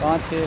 5-6